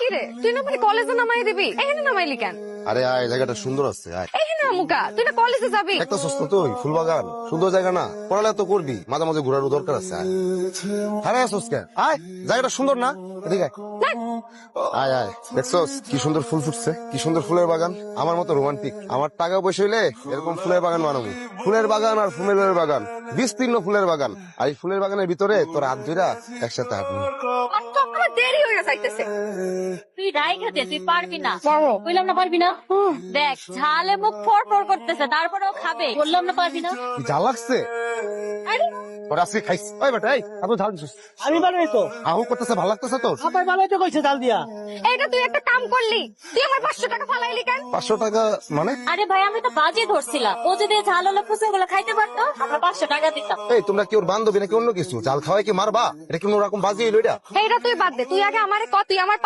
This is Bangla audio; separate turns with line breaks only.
কি রে, তুই না মানে কলেজে নামাই দিবি, এখানে নামাইলি কেন?
আরে আয়, জায়গাটা সুন্দর আছে, আয়।
এখানে আমুকা, তুই না কলেজে যাবি?
একটা সস্তা তুই ফুলবাগান, সুন্দর জায়গা না? পড়ালে তো করবি, মাঝে মাঝে ঘোরারও দরকার আছে, আয়। আরে আসোস কে? আয়, জায়গাটা সুন্দর না? এদিকে আয়। আয় আয়, দেখছোস কি সুন্দর ফুল ফুটছে, কি সুন্দর ফুলের বাগান। আমার মতো রোমান্টিক, আমার টাকা পয়সা হইলে এরকম ফুলের বাগান বানাবো। ফুলের বাগান আর ফুলের বাগান, বিস্তীর্ণ ফুলের বাগান। আর এই ফুলের বাগানের ভিতরে তোর হাত ধইরা একসাথে হাঁটবো।
আচ্ছা, আমার দেরি হয়ে যাইতেছে।
তুই রাইখা দে, তুই পারবি না। বললাম না পারবি না। দেখ ঝালে মুখ ফর ফর করতেছে, তারপরেও খাবে। বললাম না পারবি না।
কি ঝাল লাগছে?
আরে
তোর আজকে খাইস? ওই বেটা, এই এত ঝাল দিছিস?
আমি বানাই তো
আহু করতেছে, ভালো লাগতেছে তোর?
আবার বানাইতে কইছে জাল দিয়া।
এইটা তুই একটা কাম করলি, তুই আমার 500 টাকা ফালাইলি কেন?
500 টাকা মানে?
আরে ভাই, আমি তো বাজে ধরছিলাম। ও যদি ঝাল হলে ফুসে গুলো খাইতে পারতো, আমরা 500 টাকা দিতাম।
এই তোমরা কি ওর বান্ধবী নাকি অন্য কিছু? জাল খাওয়াই কি মারবা? এটা কি অন্যরকম বাজি হইলো এটা?
এইটা তুই বাদ দে, তুই আগে আমারে ক, তুই আমার